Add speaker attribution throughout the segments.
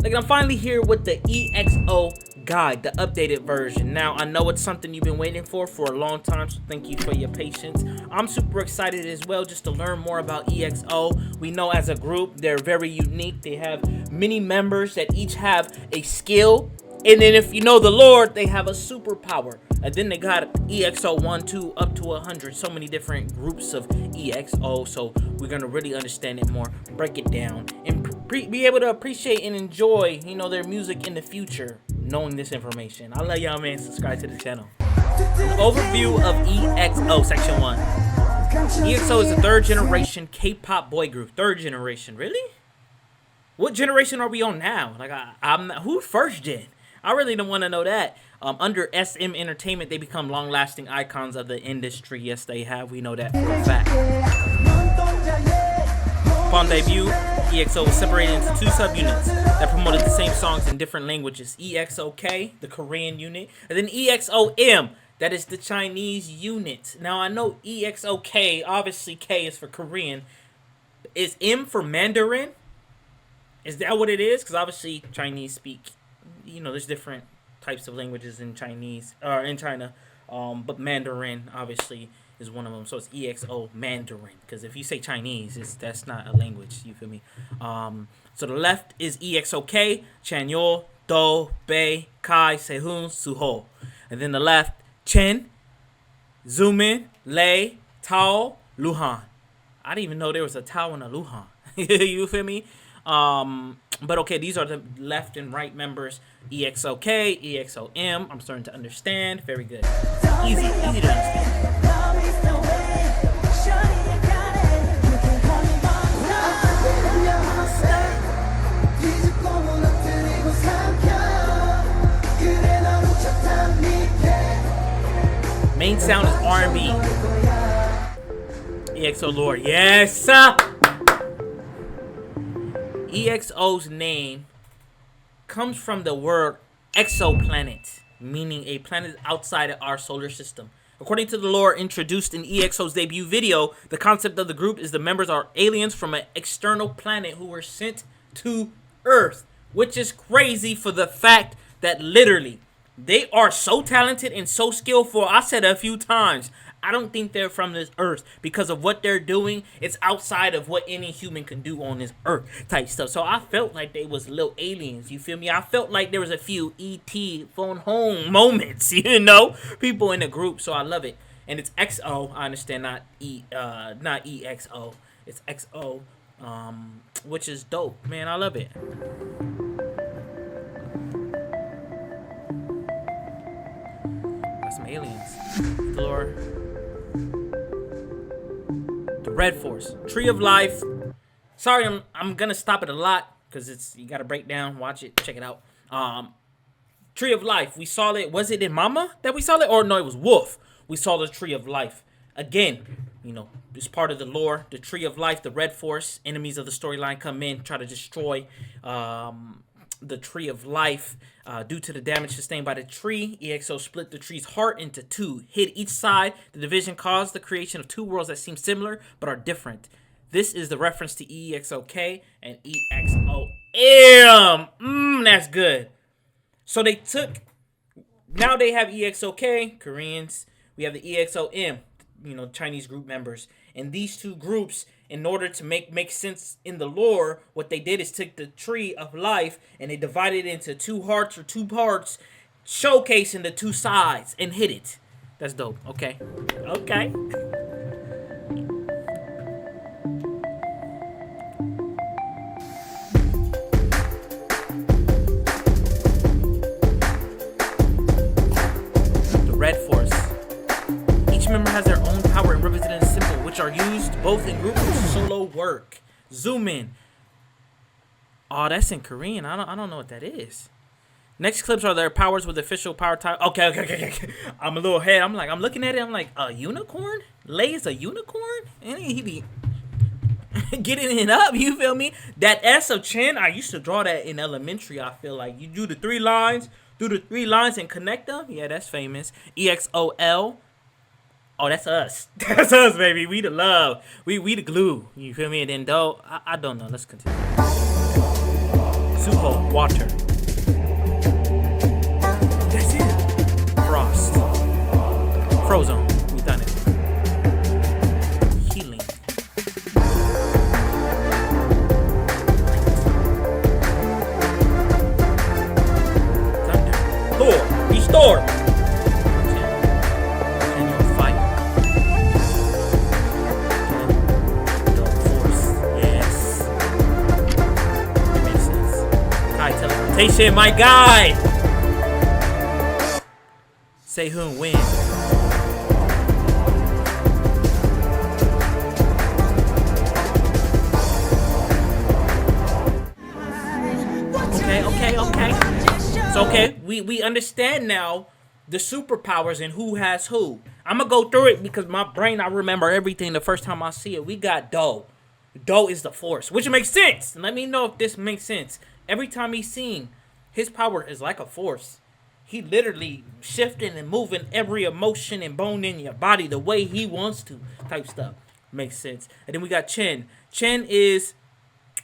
Speaker 1: Like, I'm finally here with the EXO guide, the updated version. Now, I know it's something you've been waiting for a long time, so thank you for your patience. I'm super excited as well just to learn more about EXO. We know as a group, they're very unique. They have many members that each have a skill. And then if you know the Lord, they have a superpower. And then they got EXO 1, 2, up to 100. So many different groups of EXO. So we're going to really understand it more, break it down, and be able to appreciate and enjoy, you know, their music in the future, knowing this information. I'll let y'all, man, subscribe to the channel. An overview of EXO, Section 1. EXO is a third generation K-pop boy group. Third generation, really? What generation are we on now? Like, I'm who first gen? I really don't want to know that. Under SM Entertainment, they become long-lasting icons of the industry. Yes, they have. We know that for a fact. Upon debut, EXO was separated into two subunits that promoted the same songs in different languages. EXO-K, the Korean unit, and then EXO-M, that is the Chinese unit. Now, I know EXO-K, obviously K is for Korean. Is M for Mandarin? Is that what it is? Because obviously Chinese speak, you know, there's different types of languages in Chinese, or in China, but Mandarin obviously is one of them. So it's EXO Mandarin, because if you say Chinese, that's not a language. You feel me? So the left is EXO-K, Chanyeol, Do, Bae, Kai, Sehun, Suho, and then the left Chen, Zoomin, Lei, Tao, Luhan. I didn't even know there was a Tao and a Luhan. You feel me? But okay, these are the left and right members. EXO-K, EXO-M. I'm starting to understand. Very good. Easy to understand. Main sound is R&B. EXO lore. Yes! EXO's name comes from the word exoplanet, meaning a planet outside of our solar system. According to the lore introduced in EXO's debut video, the concept of the group is the members are aliens from an external planet who were sent to Earth, which is crazy for the fact that literally they are so talented and so skillful. I said it a few times, I don't think they're from this Earth because of what they're doing. It's outside of what any human can do on this Earth type stuff. So I felt like they was little aliens. You feel me? I felt like there was a few ET phone home moments, you know, people in the group. So I love it. And it's XO. I understand, not EXO. It's XO, which is dope, man. I love it. Got some aliens. Floor. Red Force, Tree of Life. Sorry, I'm gonna stop it a lot because it's, you gotta break down, watch it, check it out. Tree of Life. We saw it. Was it in Mama that we saw it, or no? It was Wolf. We saw the Tree of Life again. You know, it's part of the lore. The Tree of Life, the Red Force, enemies of the storyline come in, try to destroy the Tree of Life. Due to the damage sustained by the tree, EXO split the tree's heart into two. Hit each side. The division caused the creation of two worlds that seem similar but are different. This is the reference to EXO-K and EXO-M. That's good. So they took, now they have EXO-K, Koreans. We have the EXO-M, you know, Chinese group members. And these two groups, in order to make sense in the lore, what they did is took the Tree of Life and they divided it into two hearts or two parts, showcasing the two sides, and hit it. That's dope. Okay. Okay. The Red Force. Each member has their own power and represented in symbol, which are used both in group and solo work. Zoom in. Oh, that's in Korean. I don't know what that is. Next clips are their powers with official power type. Okay. I'm a little head. I'm looking at it. I'm like, a unicorn? Lei is a unicorn? And he be getting it up. You feel me? That S of Chen, I used to draw that in elementary. I feel like you do the three lines and connect them. Yeah, that's famous. EXOL. Oh, that's us. That's us, baby. We the love. We the glue. You feel me? And then though, I don't know. Let's continue. Suho, water. That's it. Frost. Frozone. We done it. Healing. Thunder. Thor. He's Thor. Can you fight? The force. Yes. That makes sense. Kai teleportation, my guy. Sehun win. Okay. So okay, we understand now the superpowers and who has who. I'm gonna go through it because my brain, I remember everything the first time I see it. We got Do. Do is the force, which makes sense. Let me know if this makes sense. Every time he's seen, his power is like a force. He literally shifting and moving every emotion and bone in your body the way he wants to, type stuff. Makes sense. And then we got Chen. Chen is,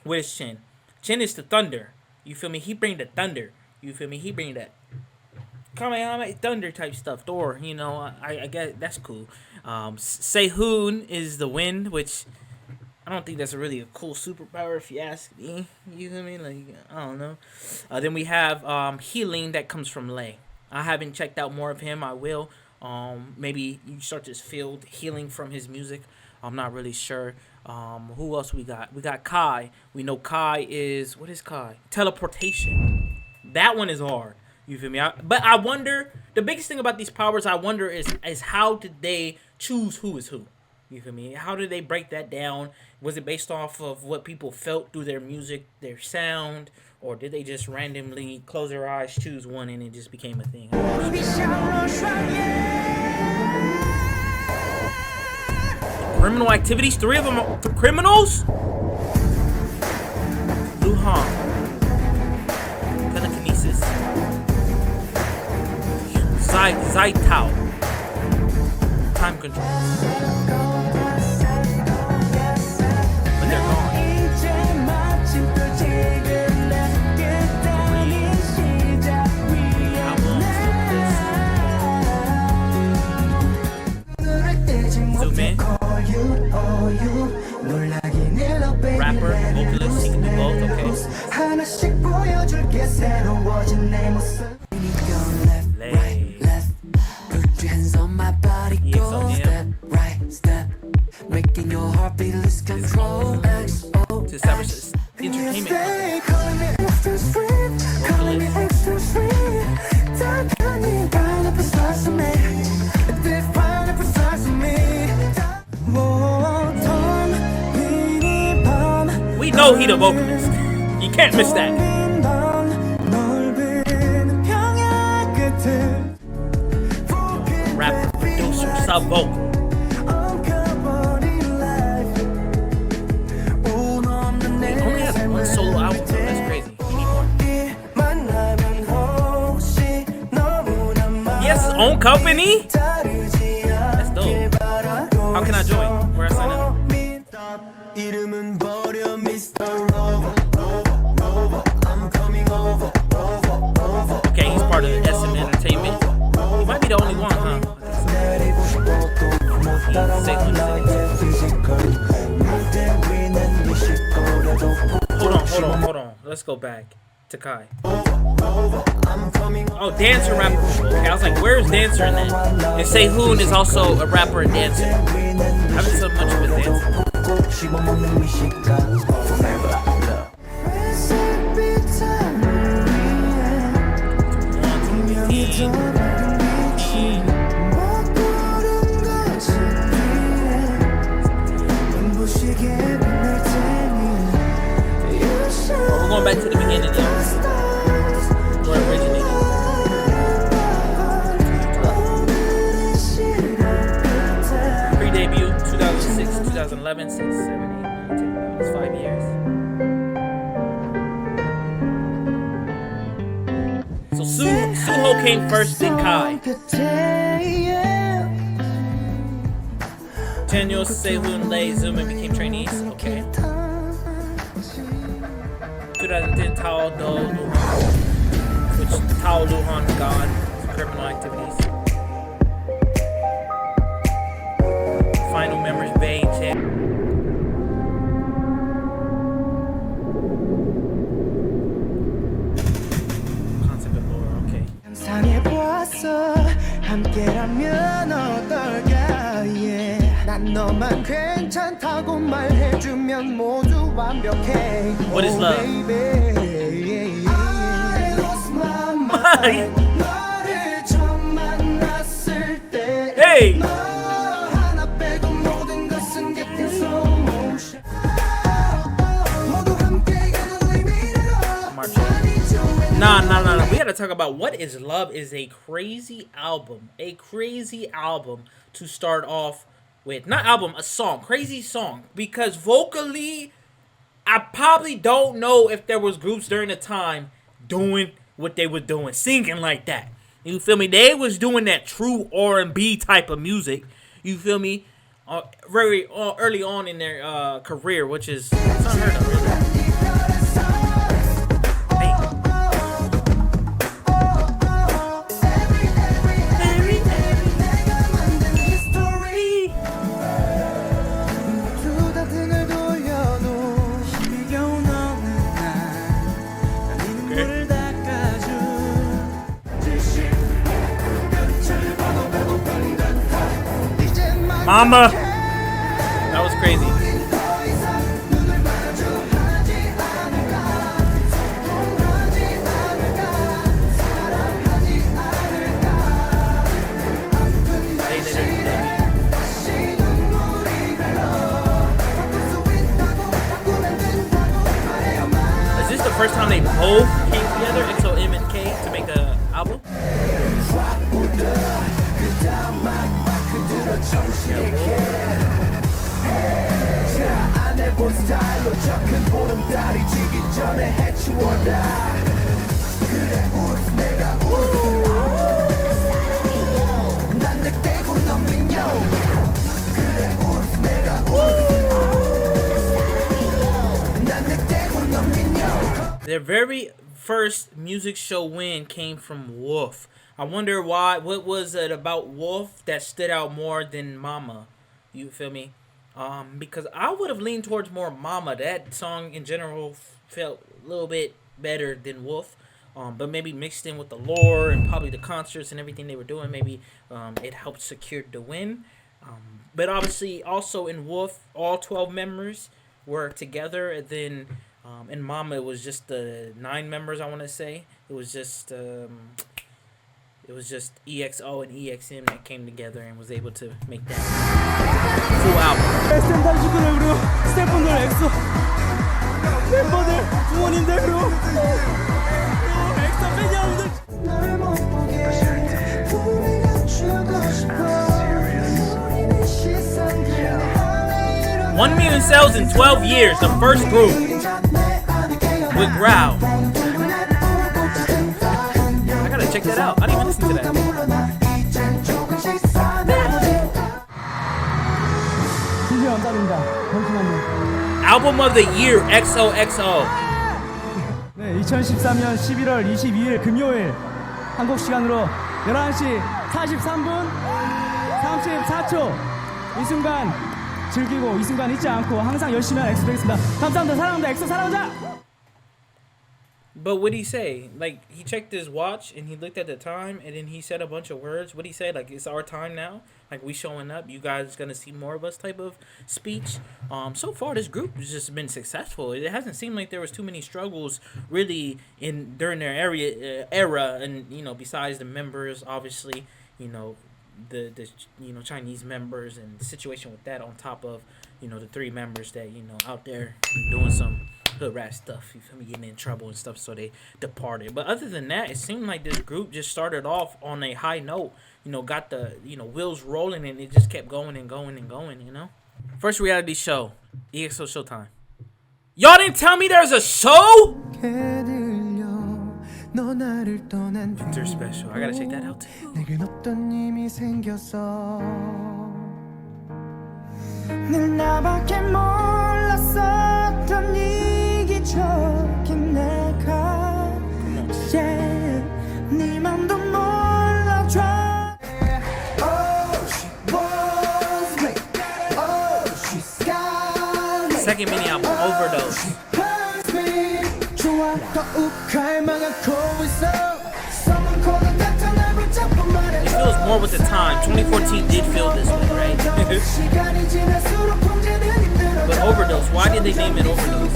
Speaker 1: what is Chen? Chen is the thunder. You feel me? He bring the thunder. You feel me? He bring that Kamehameha thunder type stuff. Thor, you know, I get that's cool. Sehun is the wind, which I don't think that's really a cool superpower if you ask me. You feel me? Like, I don't know. Then we have healing that comes from Lei. I haven't checked out more of him. I will. Maybe you start to feel healing from his music. I'm not really sure. Who else we got? We got Kai. We know Kai is, what is Kai? Teleportation. That one is hard. You feel me? But I wonder, the biggest thing about these powers, I wonder is how did they choose who is who? You feel me? How did they break that down? Was it based off of what people felt through their music, their sound, or did they just randomly close their eyes, choose one, and it just became a thing? Criminal activities, 3 of them are criminals? Luhan. Telekinesis. Zaitao. Time control. But they're gone. Zoom in. Rapper, vocalist, he can do both, okay. Lay. To establish entertainment. We know he the vocalist. You can't miss that. Rapper, producer, sub vocal. He only has one solo album, so that's crazy. He need more. He has his own company? That's dope. How can I join? Where I sign up? Okay, he's part of SM Entertainment. He might be the only one, huh? Hold on. Let's go back to Kai. Oh, dancer, rapper. Okay, I was like, where is dancer in that? And Sehun is also a rapper and dancer. I haven't so much with dancer. We're going back to the beginning now. Where it originated. Pre-debut, 2006, 2011, 6, 7, 8, 9, 10, it's 5 years. So Suho came first, then Kai. Chanyeol, Sehun, Lei, Zoom, and became trainees. Okay. 2010, Tao Do Luhan, which Tao Luhan God, criminal activities. Final members, Bay and Chan. Concept of lore, okay.
Speaker 2: 함께라면 어떨까 yeah. 난 너만 괜찮다고 말해주면 모두 완벽해
Speaker 1: What is love?
Speaker 2: baby. I lost my mind 너를 처음 만났을 때
Speaker 1: Hey!
Speaker 2: 너 하나 빼고 모든 것은 getting slow motion 모두 함께 가는 의미로
Speaker 1: Nah. We gotta talk about What Is Love is a crazy album. A crazy album to start off with. Not album, a song. Crazy song. Because vocally, I probably don't know if there was groups during the time doing what they were doing. Singing like that. You feel me? They was doing that true R&B type of music. You feel me? Very early on in their career, which is it's unheard of, really. Mama, that was crazy. Is this the first time they both came together, EXO, M, and K, to make an album? Their very first music show win came from Wolf. I wonder why. What was it about Wolf that stood out more than Mama? You feel me? Because I would have leaned towards more Mama. That song in general felt a little bit better than Wolf. But maybe mixed in with the lore and probably the concerts and everything they were doing, maybe it helped secure the win. But obviously, also in Wolf, all 12 members were together. And then in Mama, it was just the 9 members. I want to say it was just EXO and EXM that came together and was able to make that full album.
Speaker 3: 스태프분들 엑소 멤버들 부모님들 그리고 엑소 팬 여러분들
Speaker 1: 1 million sales in 12 years, the first group with Growl. I gotta check that out. I didn't even listen to that.
Speaker 3: 진짜 감사합니다. 잠시만요.
Speaker 1: Album of the year, XOXO.
Speaker 3: 네, 2013년 11월 22일 금요일 한국 시간으로 11시 43분 34초 이 순간 즐기고 이 순간 잊지 않고 항상 열심히 하는 엑소 되겠습니다. 감사합니다. 사랑합니다. 엑소 사랑하자.
Speaker 1: But what'd he say? Like, he checked his watch and he looked at the time and then he said a bunch of words. What'd he say? Like, it's our time now? Like, we showing up. You guys gonna see more of us type of speech. So far, this group has just been successful. It hasn't seemed like there was too many struggles really during their era. And, you know, besides the members, obviously, you know, the Chinese members and the situation with that on top of, you know, the 3 members that, you know, out there doing some hood rat stuff, you feel me, getting in trouble and stuff, so they departed. But other than that, it seemed like this group just started off on a high note, you know, got the, you know, wheels rolling, and it just kept going and going and going, you know. First reality show, EXO Showtime. Y'all didn't tell me there's a show? Winter special. I gotta check that out too. 늘 나밖에 몰랐었던 이기적인 내
Speaker 2: yeah. 네 맘도 몰라줘. Oh, she was me. Oh, she's got me.
Speaker 1: Second mini album, Overdose.
Speaker 2: Hurts me. 좋아, 더욱 갈망하고 있어. Someone call the doctor, 날 붙잡고 말해.
Speaker 1: It feels more with the time. 2014 did feel this way, right?
Speaker 2: 시간이 지날수록 통제는 힘들어.
Speaker 1: But Overdose, why did they name it Overdose?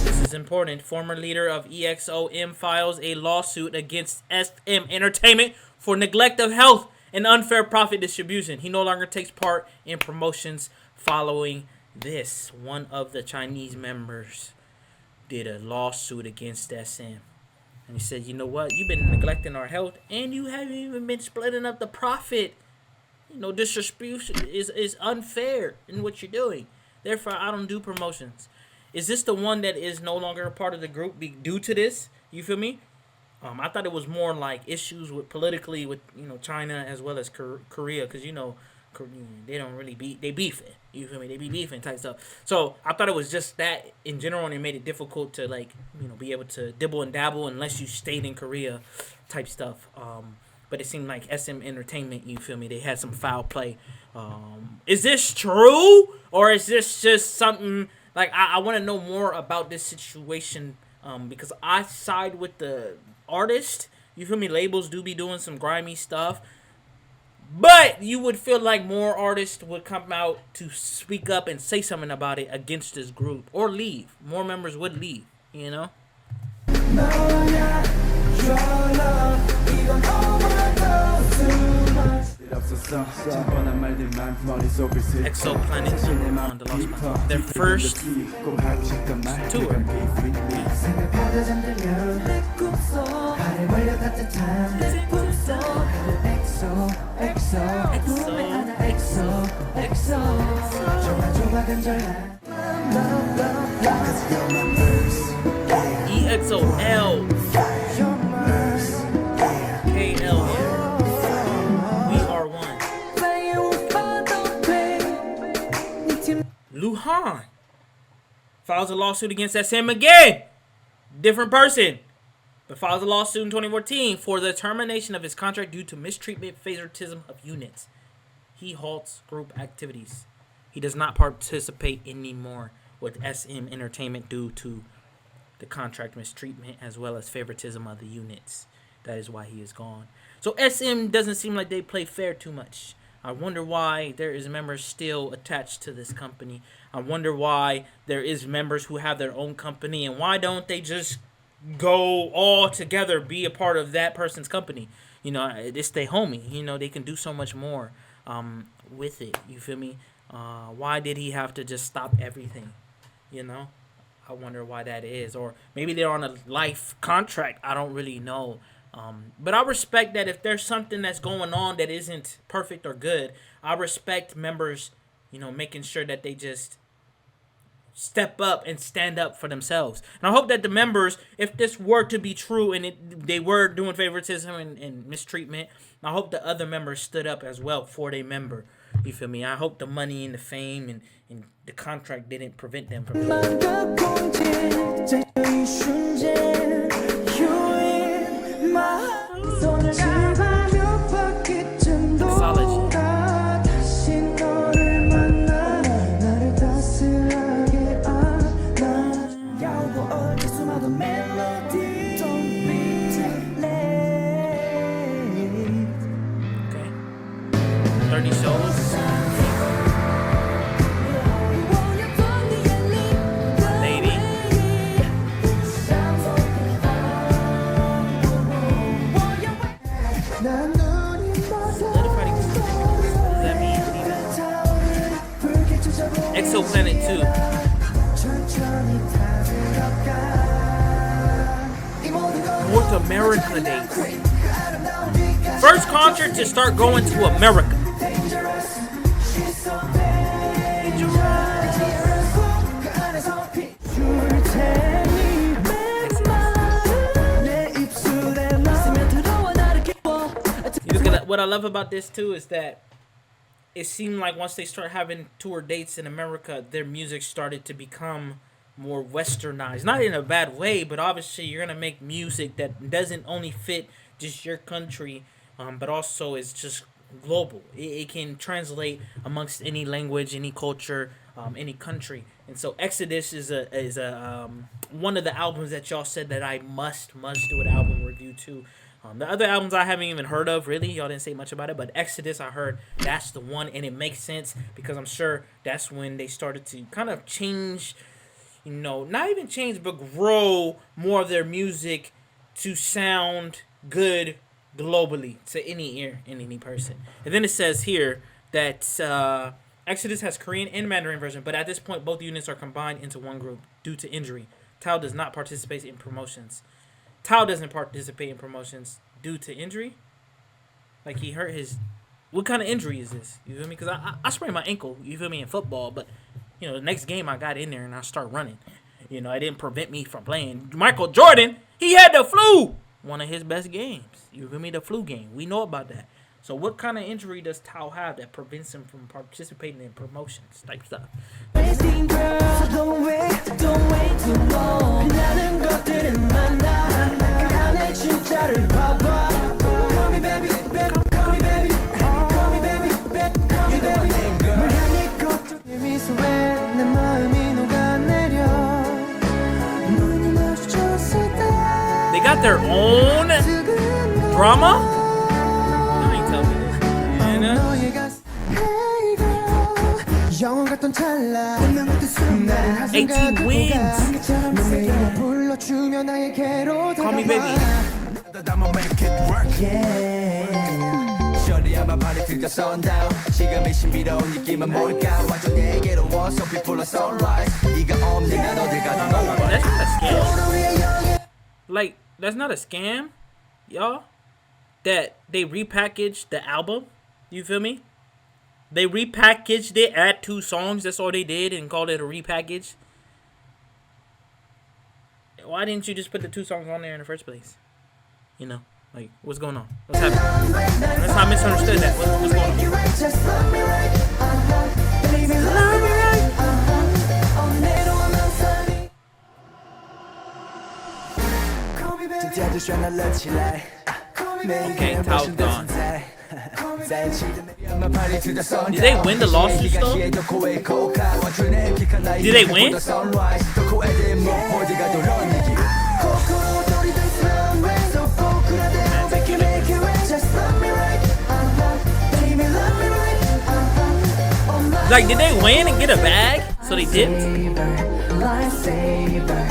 Speaker 1: This is important. Former leader of EXO-M files a lawsuit against SM Entertainment for neglect of health and unfair profit distribution. He no longer takes part in promotions following this. One of the Chinese members did a lawsuit against SM. And he said, you know what? You've been neglecting our health and you haven't even been splitting up the profit. You know, distribution is unfair in what you're doing. Therefore, I don't do promotions. Is this the one that is no longer a part of the group due to this? You feel me? I thought it was more like issues with politically with, you know, China as well as Korea, because, you know, they don't really they beefing. You feel me? They be beefing type stuff. So I thought it was just that in general, and it made it difficult to, like, you know, be able to dibble and dabble unless you stayed in Korea type stuff. But it seemed like SM Entertainment, you feel me, they had some foul play. Is this true, or is this just something like I want to know more about this situation? Because I side with the artist. You feel me? Labels do be doing some grimy stuff. But you would feel like more artists would come out to speak up and say something about it against this group, or leave. More members would leave, you know? Exoplanet on the Lost Planet. Their first tour. EXO-L KL. We are one. Luhan files a lawsuit against SM again. Different person, but files a lawsuit in 2014 for the termination of his contract due to mistreatment, favoritism of units. He halts group activities. He does not participate anymore with SM Entertainment due to the contract mistreatment as well as favoritism of the units. That is why he is gone. So SM doesn't seem like they play fair too much. I wonder why there is members still attached to this company. I wonder why there is members who have their own company, and why don't they just go all together, be a part of that person's company? You know, it's their homie. You know, they can do so much more with it. You feel me? Why did he have to just stop everything? You know, I wonder why that is. Or maybe they're on a life contract. I don't really know. But I respect that if there's something that's going on that isn't perfect or good, I respect members, you know, making sure that they just step up and stand up for themselves. And I hope that the members, if this were to be true and they were doing favoritism and mistreatment, I hope the other members stood up as well for their member. You feel me? I hope the money and the fame and the contract didn't prevent them from Exoplanet 2. North America dates. First concert to start going to America. What I love about this too is that it seemed like once they start having tour dates in America, their music started to become more westernized, not in a bad way, but obviously you're gonna make music that doesn't only fit just your country, but also is just global. It can translate amongst any language, any culture, any country. And so Exodus is a one of the albums that y'all said that I must do an album review to. The other albums I haven't even heard of, really. Y'all didn't say much about it, but Exodus, I heard that's the one, and it makes sense because I'm sure that's when they started to kind of change, not even change, but grow more of their music to sound good globally to any ear and any person. And then it says here that Exodus has Korean and Mandarin version, but at this point, both units are combined into one group due to injury. Tao does not participate in promotions. Tao doesn't participate in promotions due to injury. Like he hurt his. What kind of injury is this? You feel me? Because I sprained my ankle. You feel me in football, but the next game I got in there and I start running. It didn't prevent me from playing. Michael Jordan, he had the flu. One of his best games. You feel me? The flu game. We know about that. So what kind of injury does Tao have that prevents him from participating in promotions type stuff?
Speaker 2: Wasting girl, don't wait too long. 나는 것들은 많아. 그 안에 진짜를 봐봐. Call me baby, call me baby, call me baby, call me baby. 널 향해 걷던 미소에 내 마음이 녹아내려. 눈이 마주쳤을 때.
Speaker 1: They got their own drama? You ain't tell me this.
Speaker 2: 영원 같던 찰나 운명같은 순간을 항상
Speaker 1: 18 wins.
Speaker 2: 가 불러주며 나에게로
Speaker 1: Call me baby.
Speaker 2: I'ma make it work. Yeah. Shorty, I'm a party till the sundown. 지금의 신비로운 느낌은 뭘까? 완전 내게로 와서 people are sunrise. 네가 없는 어딜 가도 너와
Speaker 1: That's not a scam. Like, that's not a scam, y'all. That they repackaged the album. You feel me? They repackaged it, add 2 songs. That's all they did, and called it a repackage. Why didn't you just put the 2 songs on there in the first place? Like, what's going on? What's happening? That's how I misunderstood that. What's going on?
Speaker 2: Just love me right. Baby, love me right.
Speaker 1: Okay, Tao's gone. Did they win the lawsuits though? Did they win? Like, did they win and get a bag? So they dipped? Lightsaber.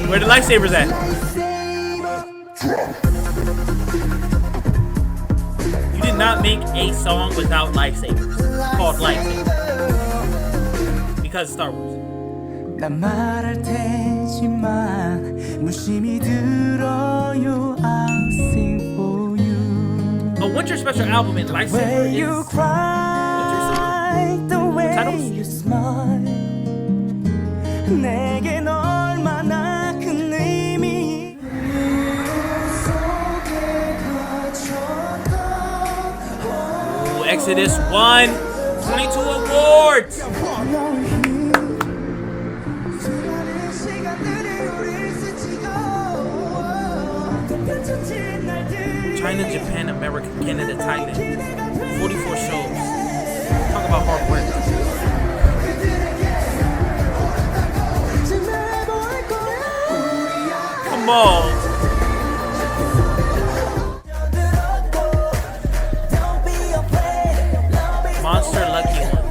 Speaker 1: Where the lightsabers at? You did not make a song without lightsabers called Lightsaber because of Star Wars.
Speaker 2: 난 말할 테지만 무심히 들어요. I'll sing for you.
Speaker 1: A Winter Special album in Lightsaber is
Speaker 2: You cry, the way
Speaker 1: titles?
Speaker 2: you smile. 내겐 얼마나 큰 의미.
Speaker 1: Ooh, Exodus won 22 awards. China, Japan, America, Canada, Thailand. 44 shows. Talk about hard work. Come on. Monster Lucky One.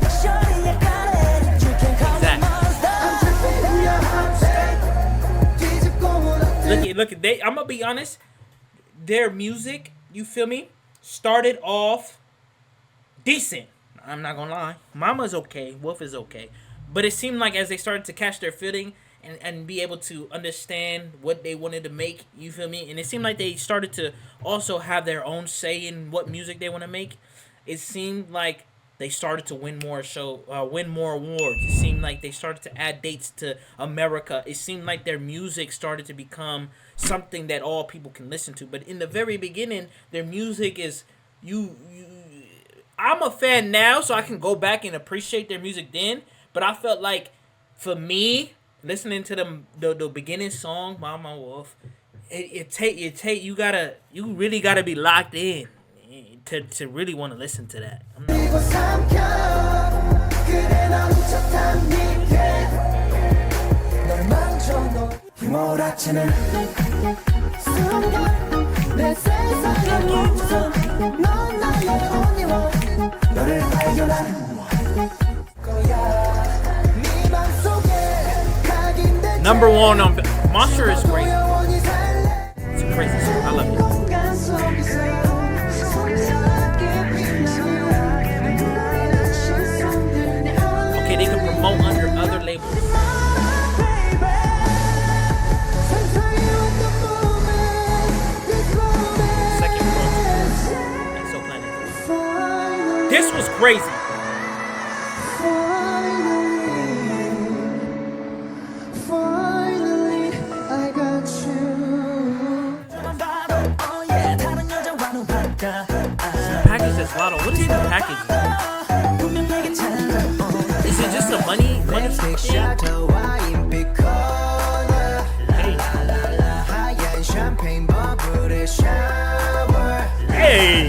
Speaker 1: Exactly. Look at I'm gonna be honest. Their music, you feel me, started off decent. I'm not gonna lie. Mama's okay. Wolf is okay. But it seemed like as they started to catch their footing and be able to understand what they wanted to make, you feel me? And it seemed like they started to also have their own say in what music they want to make. It seemed like they started to win more awards. It seemed like they started to add dates to America. It seemed like their music started to become something that all people can listen to. But in the very beginning, their music is I'm a fan now, so I can go back and appreciate their music then. But I felt like, for me, listening to the beginning song, Mama Wolf, you really gotta be locked in to really want to listen to that.
Speaker 2: 그리고 삼켜 그래 넌 훔쳤단 네게 널 망쳐놓 휘몰아치는 순간 내 세상에 멈춰 넌 나의 only one 너를 발견한 거야 네 맘속에 각인된
Speaker 1: Number one on Monster is great.
Speaker 2: 영원히 살래
Speaker 1: It's a crazy song. I love it.
Speaker 2: 공간 속에서
Speaker 1: Okay, they can promote under other labels. Second one. EXO Planet. This was crazy.
Speaker 2: Finally, I got you.
Speaker 1: Package that's lotto. What is the package? Is it just a money thing? Hey!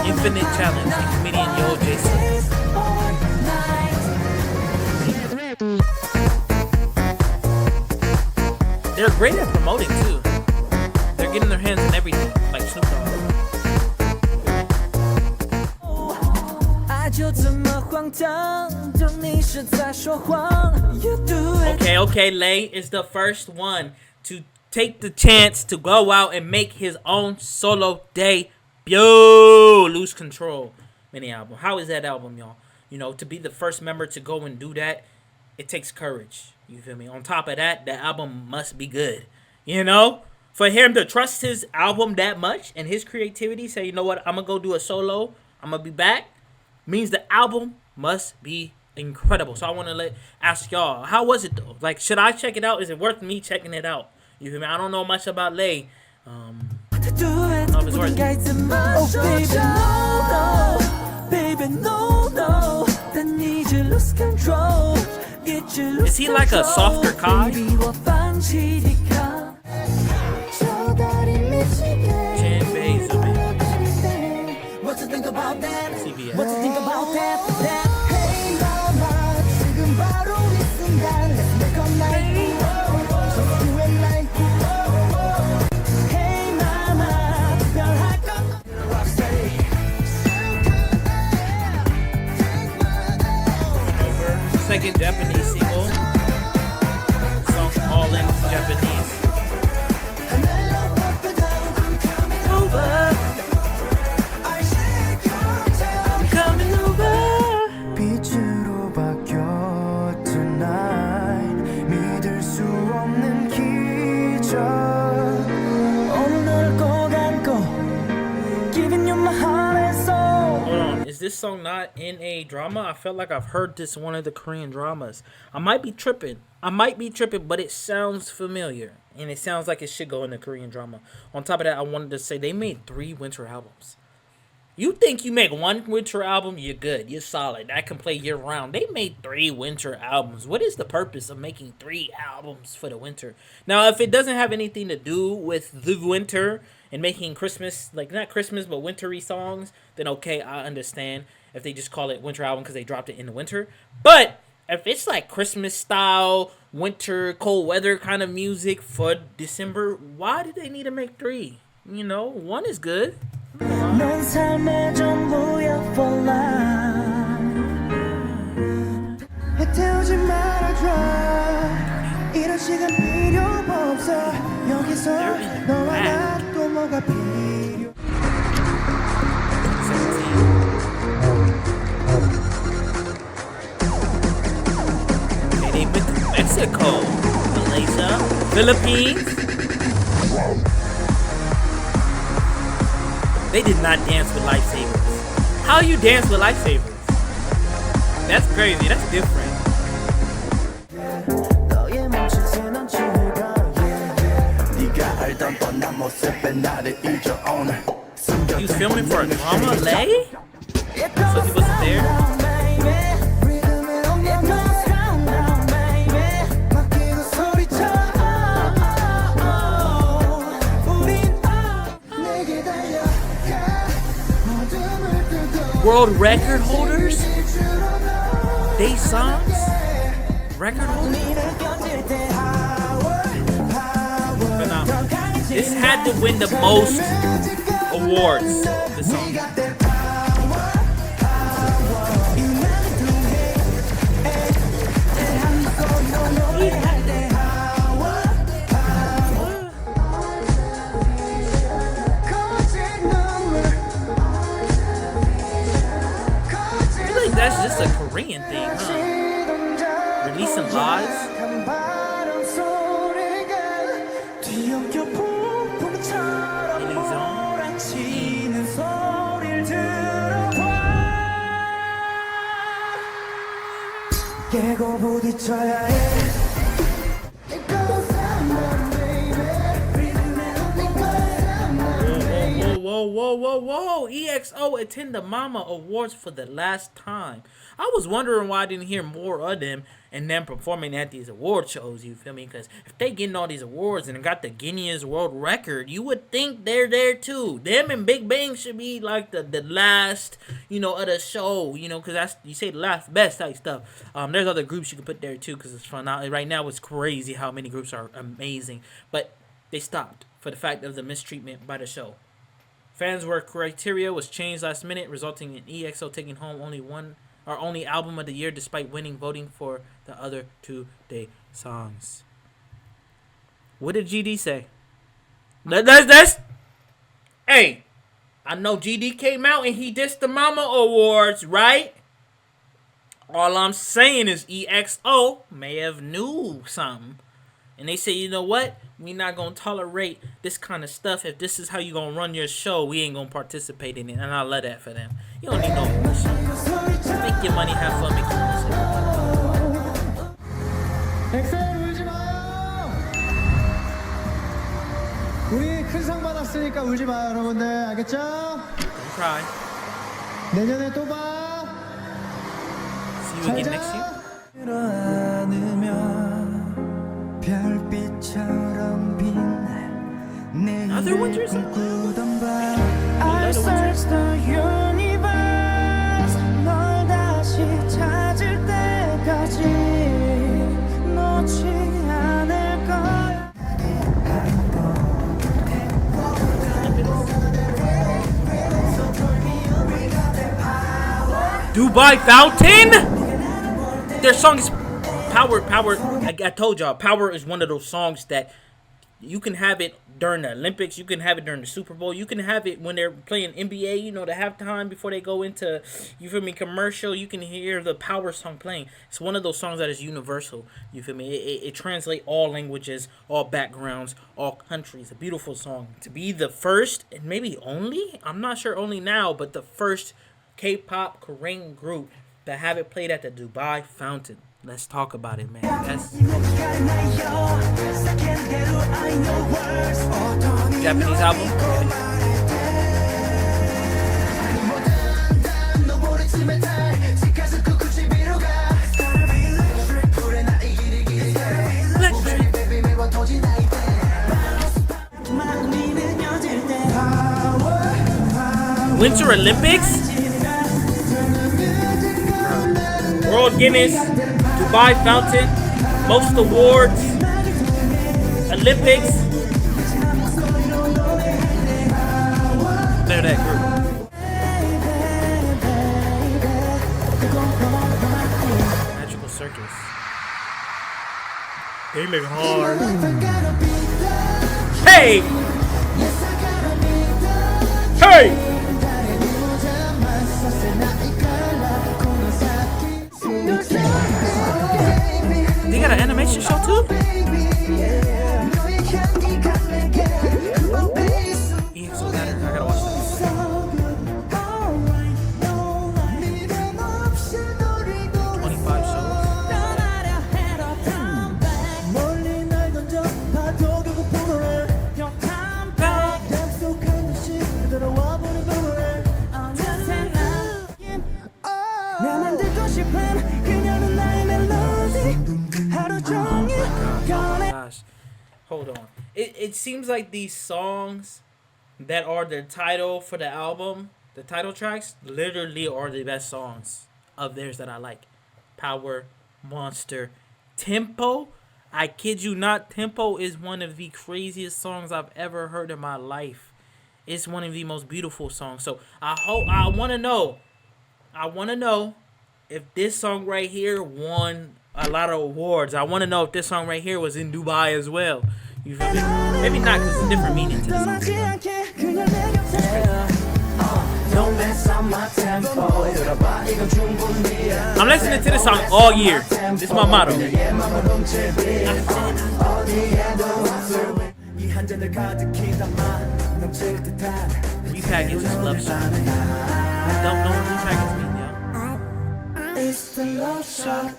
Speaker 1: Infinite Challenge and comedian Yo Jason. They're great at promoting too. They're getting their hands on everything, like Snoop Dogg. Okay, Lay is the first one to take the chance to go out and make his own solo debut. Lose Control mini album. How is that album, y'all? You know, to be the first member to go and do that, it takes courage. You feel me? On top of that, the album must be good. You know? For him to trust his album that much and his creativity, say, you know what, I'm going to go do a solo, I'm going to be back, means the album must be incredible. So I want to ask y'all, how was it though? Like, should I check it out? Is it worth me checking it out? You feel me? I don't know much about Lay. I don't know if it's worth it. Is he like a softer Kai?
Speaker 2: What to think about that?
Speaker 1: CBS.
Speaker 2: What to think about that? Hey mama, 지금 바로 이 순간 Let's make a night. Just you and I. Hey mama, 별할 것 없어. Rocksteady.
Speaker 1: Second Japanese single. Song all in Japanese.
Speaker 2: 빛으로 바뀌어 tonight 믿을 수 없는 기적 오늘 널 꼭 안고 Giving you my heart and soul.
Speaker 1: Hold on, is this song not in a drama? I felt like I've heard this in one of the Korean dramas. I might be tripping, but it sounds familiar. And it sounds like it should go in the Korean drama. On top of that, I wanted to say they made 3 winter albums. You think you make 1 winter album, you're good. You're solid. That can play year round. They made 3 winter albums. What is the purpose of making 3 albums for the winter? Now, if it doesn't have anything to do with the winter and making Christmas, like not Christmas, but wintry songs, then okay, I understand if they just call it winter album because they dropped it in the winter. But if it's like Christmas style, winter, cold weather kind of music for December, why did they need to make 3? You know, 1 is good.
Speaker 2: 넌 삶의 전부야 for life 태우지 말아줘 이런 시간 필요 없어 여기서 너와 나 또 뭐가 필요
Speaker 1: Okay, they've been to Mexico, Malaysia, Philippines. They did not dance with lifesavers. How you dance with lifesavers? That's crazy. That's different.
Speaker 2: 너의 멈춘 넘치는 걸 네가 알던 뻔한 모습에 나를 잊어 오늘
Speaker 1: He was filming for a drama lay? So he wasn't there? World record holders? They songs? Record holders? Phenomenal. This had to win the most awards. This song. That's just a Korean thing, huh? Releasing lives. Whoa. EXO attend the Mama Awards for the last time. I was wondering why I didn't hear more of them and them performing at these award shows, you feel me? Because if they getting all these awards and got the Guinness World Record, you would think they're there too. Them and Big Bang should be like the last, of the show, because that's, you say the last best type stuff. There's other groups you can put there too because it's fun. Right now it's crazy how many groups are amazing. But they stopped for the fact of the mistreatment by the show. Fans' work criteria was changed last minute, resulting in EXO taking home only album of the year, despite winning voting for the other 2 day songs. What did GD say? That's hey, I know GD came out and he dissed the Mama Awards, right? All I'm saying is EXO may have knew something. And they say, you know what? We not going to tolerate this kind of stuff. If this is how you going to run your show, we ain't going to participate in it. And I love that for them. You don't need no bullshit. Make your money, have fun, make your music.
Speaker 2: 엑셀 울지 마요. 우리 큰 상 받았으니까 울지 마요, 여러분들. 알겠죠?
Speaker 1: Don't cry.
Speaker 2: 내년에 또 봐.
Speaker 1: See you again next year.
Speaker 2: 별빛처럼 빛날
Speaker 1: Other winters?
Speaker 2: 꿈꾸던 밤 I search the universe 널 다시 찾을 때까지 놓지 않을 거야.
Speaker 1: Dubai Fountain? Their song is Power. I told y'all, Power is one of those songs that you can have it during the Olympics. You can have it during the Super Bowl. You can have it when they're playing NBA, the halftime before they go into, you feel me, commercial. You can hear the Power song playing. It's one of those songs that is universal. You feel me? It translates all languages, all backgrounds, all countries. A beautiful song. To be the first, and maybe only, I'm not sure only now, but the first K-pop Korean group that have it played at the Dubai Fountain. Let's talk about it, man. That's Japanese album. Winter Olympics, World Guinness, Dubai Fountain, most awards, Olympics. Look at that group. Magical Circus. They look hard. Hey! Hey! They got an animation show too? EXO got it. I gotta watch this. 25 shows.
Speaker 2: 듣고 싶은 그녀는 나의 멜로디 하루 종일 꺼내
Speaker 1: Gosh, hold on. It seems like these songs that are the title for the album, the title tracks, literally are the best songs of theirs that I like. Power, Monster, Tempo. I kid you not, Tempo is one of the craziest songs I've ever heard in my life. It's one of the most beautiful songs. So I want to know if this song right here won a lot of awards. I want to know if this song right here was in Dubai as well. You feel me? Maybe not, because it's a different meaning to the song.
Speaker 2: 떠나지 않게 그녀 내 곁에 Don't mess up my tempo 들어봐 이건 충분히야
Speaker 1: I'm listening to this song all year. This is my motto.
Speaker 2: 내 맘을 훔칠 어디에도 없을 이한 잔을 가득히 담아 넘칠 듯한
Speaker 1: Repackage's love shot. I don't know what repackages mean, yo.
Speaker 2: It's the love shot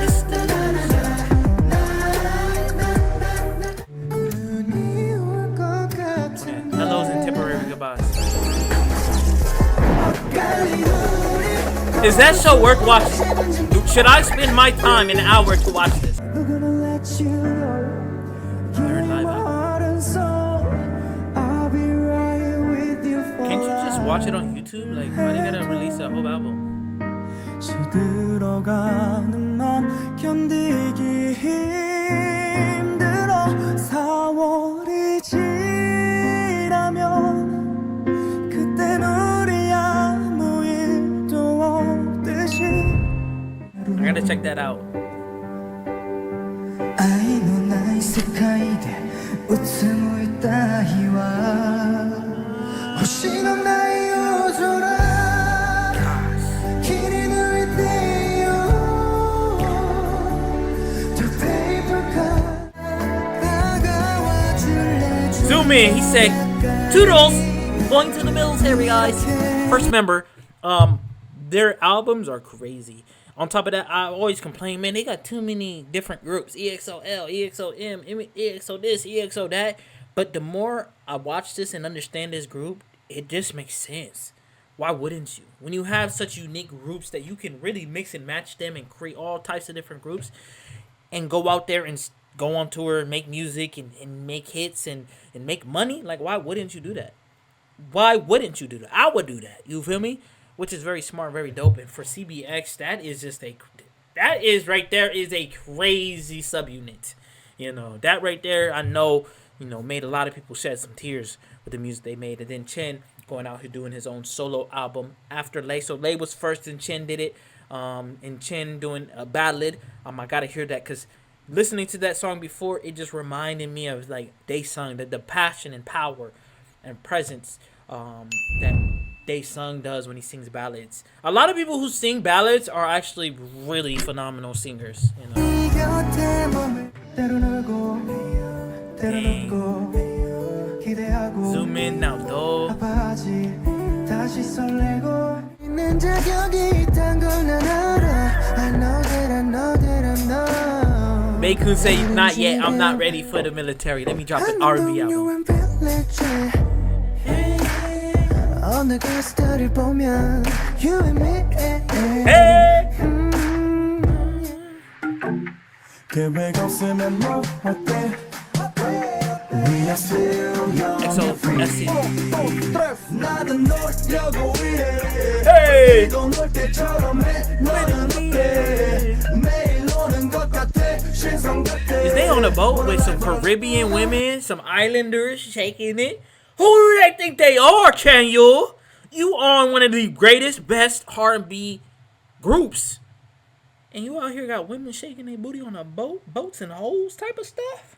Speaker 1: It's the love shot.
Speaker 2: 눈이 올 것 같은
Speaker 1: Hellos and temporary goodbyes. Is that show worth watching? Should I spend my time an hour to watch this?
Speaker 2: We're gonna let you know
Speaker 1: Third
Speaker 2: you're
Speaker 1: live
Speaker 2: my
Speaker 1: album.
Speaker 2: heart and soul I'll be right here with you forever
Speaker 1: Can't you just watch it on YouTube? Like, why they gotta release a whole album?
Speaker 2: 시들어가는 맘 견디기 힘들어 4월이 지나면 그땐 우리 아무 일도 없듯이
Speaker 1: I gotta check that out.
Speaker 2: 愛のない世界でうつむいた日は星のない夜空切り抜いてよ The paper cut 다가와 줄래
Speaker 1: Zoom in. He said, "Toodles, going to the military, guys." First member. Their albums are crazy. On top of that, I always complain, man, they got too many different groups. EXO-L, EXO-M, EXO this, EXO that. But the more I watch this and understand this group, it just makes sense. Why wouldn't you? When you have such unique groups that you can really mix and match them and create all types of different groups and go out there and go on tour and make music and make hits and make money, like, why wouldn't you do that? Why wouldn't you do that? I would do that. You feel me? Which is very smart, very dope. And for CBX, that is right there is a crazy subunit. You know, that right there, I know, made a lot of people shed some tears with the music they made. And then Chen going out here doing his own solo album after Lay. So Lay was first and Chen did it. And Chen doing a ballad. I gotta hear that, because listening to that song before, it just reminded me of like they sung the passion and power and presence that Daesung does when he sings ballads. A lot of people who sing ballads are actually really phenomenal singers.
Speaker 2: 네 곁에 멈을 때로 놀고 때로 눕고 기대하고
Speaker 1: Zoom in now, though.
Speaker 2: 아파하지 다시 설레고 있는 자격이 있단 걸 난 알아 I know that I know that I know
Speaker 1: Baekhyun say, "Not yet. I'm not ready for the military. Let me drop an R&B album."
Speaker 2: 어느 그 스타를 보면 You and me
Speaker 1: Hey!
Speaker 2: 계획 없으면 뭐 어때 We are still young
Speaker 1: EXO, SC.
Speaker 2: 나는 놀려고 이래
Speaker 1: Hey!
Speaker 2: 또 놀 때처럼 해 너는 어때 매일 노는 것 같아 신성 같아
Speaker 1: Is they on a boat with some Caribbean women, some islanders shaking it? Who do they think they are, Chanyeol? You on one of the greatest, best R&B groups. And you out here got women shaking their booty on a boats and holes type of stuff?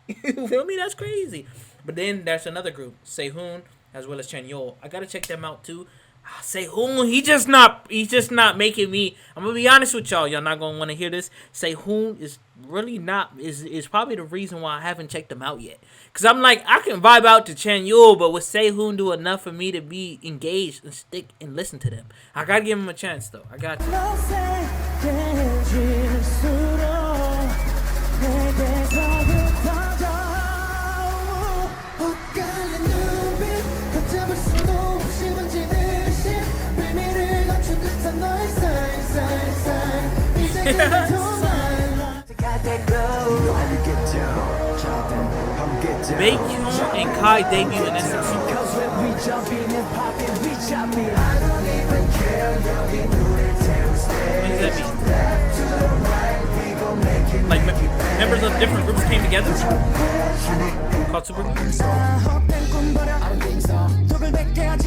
Speaker 1: You feel me? That's crazy. But then there's another group, Sehun, as well as Chanyeol. I gotta check them out too. Sehun, he's just not making me. I'm gonna be honest with y'all. Y'all not gonna want to hear this. Sehun is really not is probably the reason why I haven't checked them out yet. Cause I'm like, I can vibe out to Chanyeol, but would Sehun do enough for me to be engaged and stick and listen to them? I gotta give him a chance though. I got you.
Speaker 2: 헛갈린 눈빛 붙잡을 수
Speaker 1: Baekhyun and Kai debut in SM2. What does that mean? Like members of different groups came together? Called superpowers?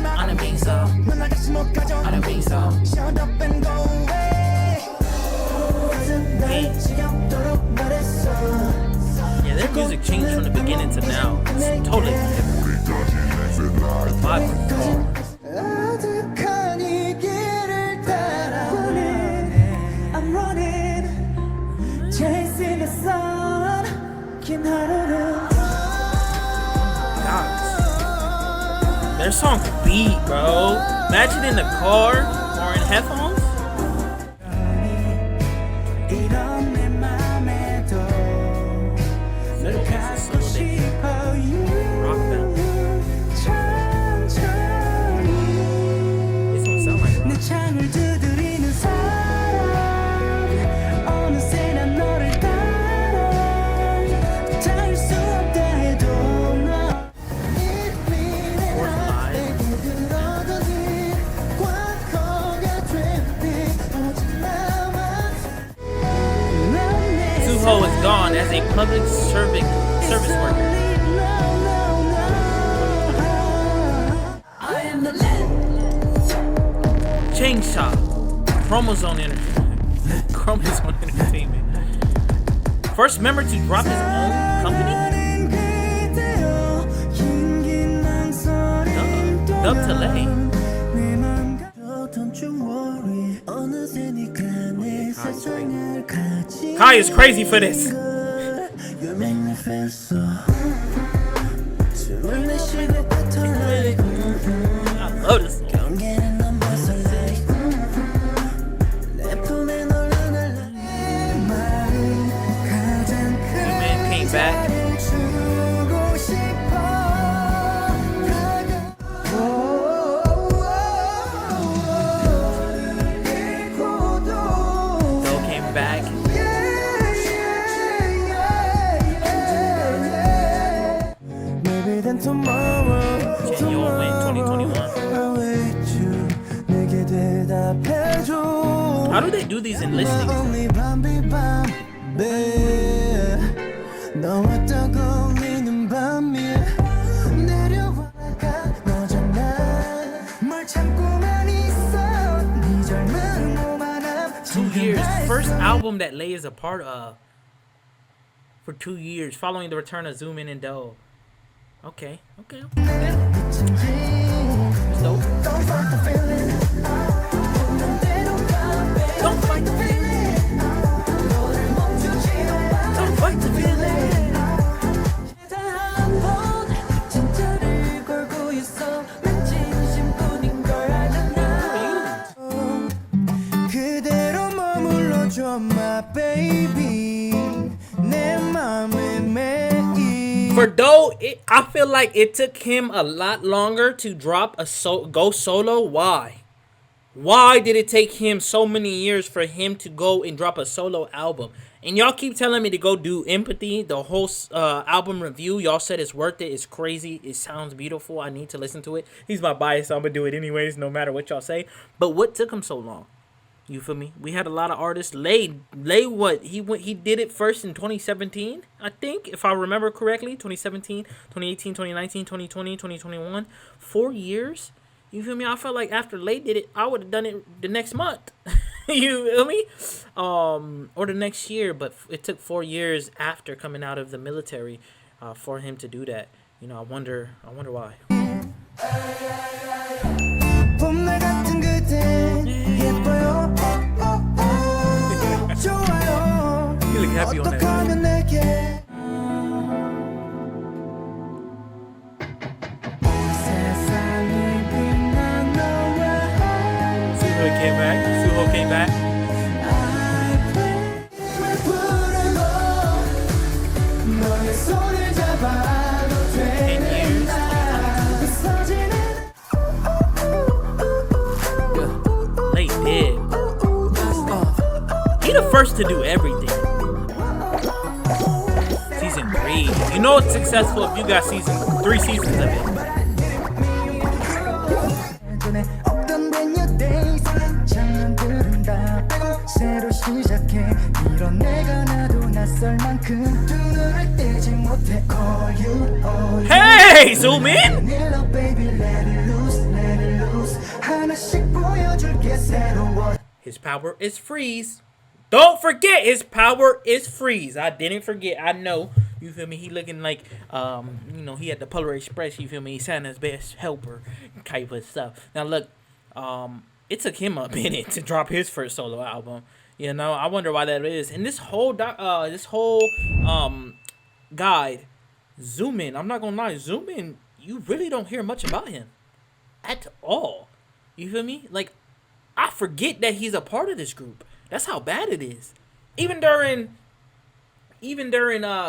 Speaker 1: I don't think so. I don't think so. Yeah, their music changed from the beginning to now. It's totally different. The vibe is gone.
Speaker 2: I'm running, chasing the sun.
Speaker 1: Guys, their songs beat, bro. Imagine in the car or in headphones. Rock band. This don't sound like rock. Suho is gone as a public service worker. Chainsaw, Chromosome Entertainment. First member to drop his own company? Dub to lay. Kai is crazy for this. I love this. Man came back. Came back. You'll win 2021. How do they do these in listings? First album that Lay is a part of for 2 years, following the return of Zoom In and Do. Okay. It's dope. Don't fight the feeling. Don't fight the feeling. Don't fight the feeling. For Do, I feel like it took him a lot longer to drop a go solo. Why? Why did it take him so many years for him to go and drop a solo album? And y'all keep telling me to go do Empathy, the whole album review. Y'all said it's worth it. It's crazy. It sounds beautiful. I need to listen to it. He's my bias, so I'm gonna do it anyways, no matter what y'all say. But what took him so long? You feel me? We had a lot of artists. Lay what? He did it first in 2017, I think, if I remember correctly. 2017, 2018, 2019, 2020, 2021. 4 years. You feel me? I felt like after Lay did it, I would have done it the next month. You feel me? Or the next year, but it took 4 years after coming out of the military for him to do that. You know, I wonder why. You look happy on that. Suho came back. 10 years. Late did. He the first to do everything. Season 3. You know it's successful if you got 3 seasons of it. Hey, zoom in. His power is freeze. Don't forget, his power is freeze. I didn't forget. I know. You feel me? He looking like, you know, he had the Polar Express. You feel me? He's Santa's best helper type of stuff. Now look, it took him a minute to drop his first solo album. You know, I wonder why that is. And this whole guide, zoom in. I'm not gonna lie, zoom in. You really don't hear much about him at all. You feel me? Like, I forget that he's a part of this group. That's how bad it is. Even during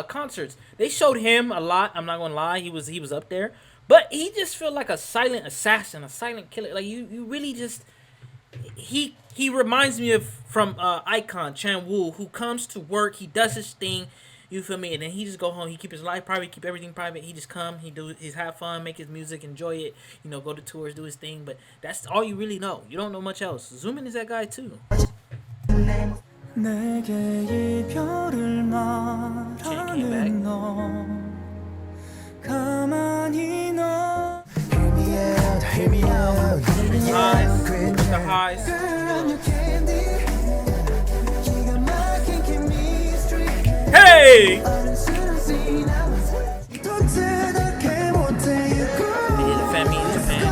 Speaker 1: concerts, they showed him a lot. I'm not gonna lie, he was up there, but he just felt like a silent assassin, a silent killer. Like you really just he reminds me of from Icon Chan Woo, who comes to work, he does his thing. You feel me? And then he just go home. He keep his life private, keep everything private. He just come, he's have fun, make his music, enjoy it. You know, go to tours, do his thing. But that's all you really know. You don't know much else. Zoomin is that guy too. The highs. Hey! They did a fan meet in Japan.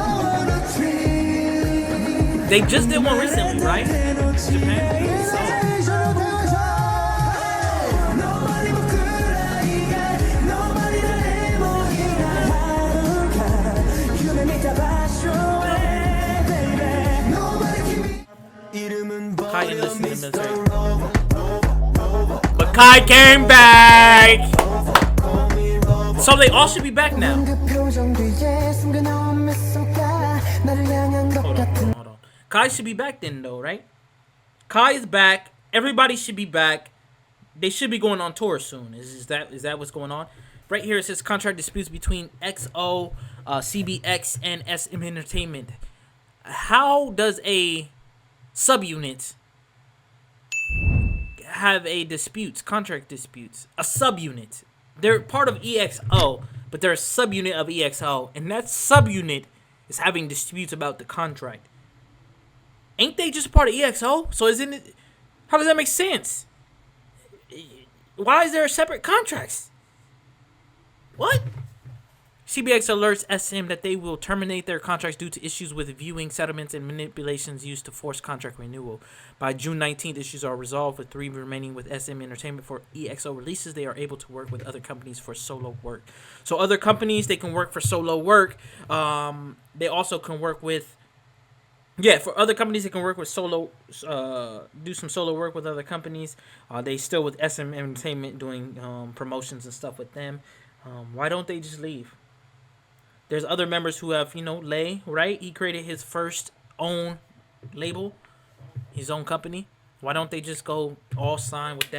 Speaker 1: They just did one recently, right? Japan. Kai enlisted in the military. But Kai came back! So they all should be back now. Hold on. Kai should be back then though, right? Kai is back. Everybody should be back. They should be going on tour soon. Is that what's going on? Right here it says contract disputes between EXO, CBX, and SM Entertainment. How does a subunit have a contract disputes? A subunit. They're part of EXO, but they're a subunit of EXO, and that subunit is having disputes about the contract. Ain't they just part of EXO? So isn't it? How does that make sense? Why is there separate contracts? What? CBX alerts SM that they will terminate their contracts due to issues with viewing settlements and manipulations used to force contract renewal. By June 19th, issues are resolved with 3 remaining with SM Entertainment for EXO releases. They are able to work with other companies for solo work. So other companies, they can work for solo work. They also can work with, for other companies, they can work with solo, do some solo work with other companies. They still with SM Entertainment doing promotions and stuff with them. Why don't they just leave? There's other members who have, Lay, right? He created his first own label, his own company. Why don't they just go all sign with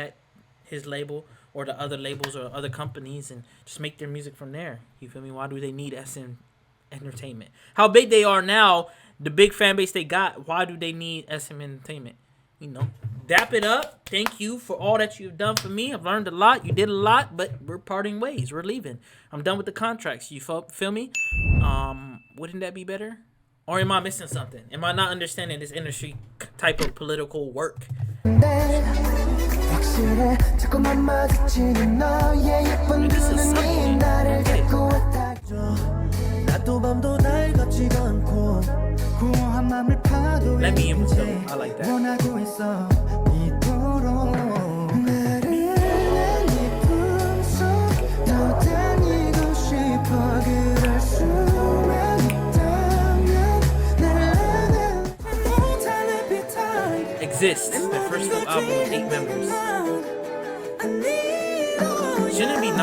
Speaker 1: his label or the other labels or other companies and just make their music from there? You feel me? Why do they need SM Entertainment? How big they are now, the big fan base they got, why do they need SM Entertainment? Dap it up. Thank you for all that you've done for me. I've learned a lot. You did a lot, but we're parting ways. We're leaving. I'm done with the contracts. You feel me? Wouldn't that be better? Or am I missing something? Am I not understanding this industry type of political work? This is something. Let me in with them. I like that. Exists, their first full album with 8 members. Shouldn't it be 9?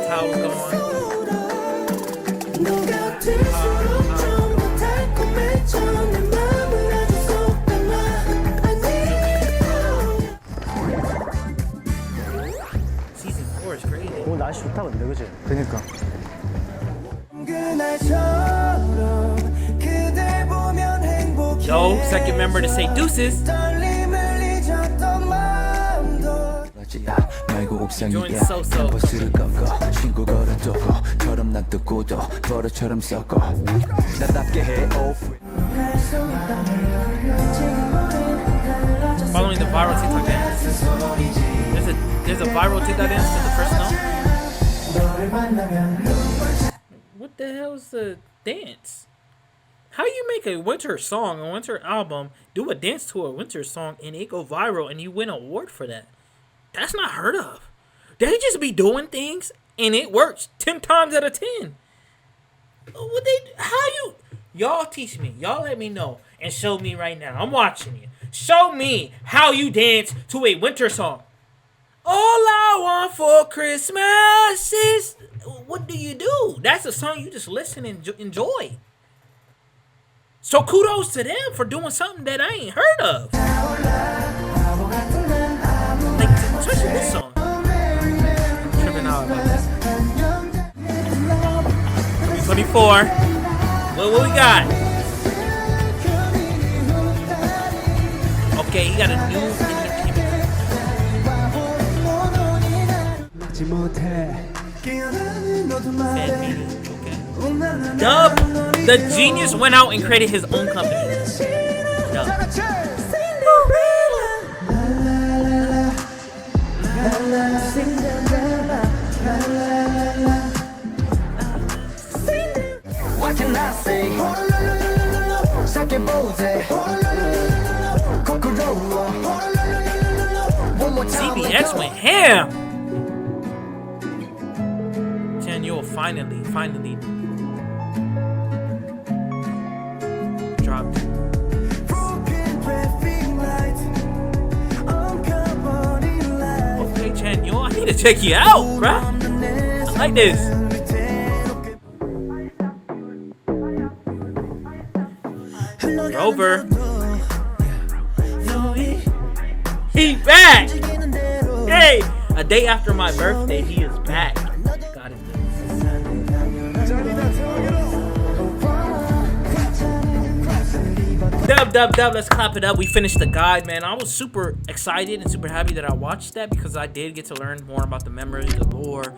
Speaker 1: Towel's gone.
Speaker 3: 맛이 좋다 근데 그치? 그니까.
Speaker 2: 그날처럼 그댈 보면 행복해.
Speaker 1: Yo, second member to say deuces.
Speaker 2: 떨림을 잊었던 마음도
Speaker 1: Join so-so.
Speaker 4: 버스를 꺾어 신고 걸어두고 처럼 놔두고도 버릇처럼 섞어 나답게 해
Speaker 1: Following the viral TikTok dance. There's a viral TikTok dance to the first song. What the hell is the dance? How you make a winter song, a winter album, do a dance to a winter song, and it go viral, and you win an award for that? That's not heard of. They just be doing things, and it works 10 times out of 10. What they? How you? Y'all teach me. Y'all let me know and show me right now. I'm watching you. Show me how you dance to a winter song. All I want for Christmas is... What do you do? That's a song you just listen and enjoy. So kudos to them for doing something that I ain't heard of. Like, especially this song. I'm tripping out about this. 2024. What we got? Okay, he got a new fan meeting. Okay. Dub, the genius went out and created his own company. Dub.
Speaker 4: What can I say?
Speaker 1: CBX went ham. Daniel finally dropped. Okay, Daniel, I need to check you out, bruh. I like this. Rover. He back. Hey, a day after my birthday, he is back. Got it. Dub, let's clap it up. We finished the guide, man. I was super excited and super happy that I watched that because I did get to learn more about the members, the lore,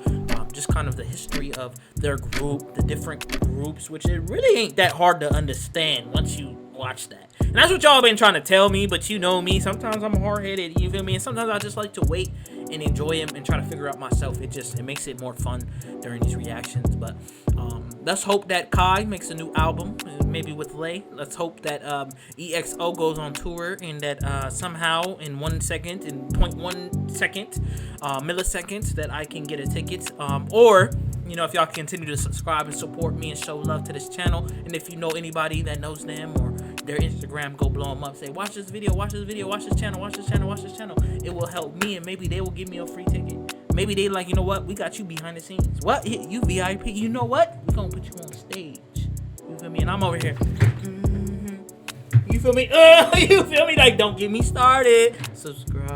Speaker 1: just kind of the history of their group, the different groups, which it really ain't that hard to understand once you watch that. And that's what y'all been trying to tell me, but you know me, sometimes I'm hard-headed, you feel me? And sometimes I just like to wait and enjoy him and try to figure out myself. It makes it more fun during these reactions. But let's hope that Kai makes a new album, maybe with Lay. Let's hope that EXO goes on tour and that somehow in 1 second, in 0.1 second, milliseconds, that I can get a ticket. Or, you know, if y'all continue to subscribe and support me and show love to this channel. And if you know anybody that knows them or their Instagram, go blow them up. Say, watch this video, watch this video, watch this channel, watch this channel, watch this channel. It will help me, and maybe they will give me a free ticket. Maybe they like, you know what? We got you behind the scenes. What? You VIP? You know what? We're going to put you on stage. You feel me? And I'm over here. You feel me? You feel me? Like, don't get me started. Subscribe.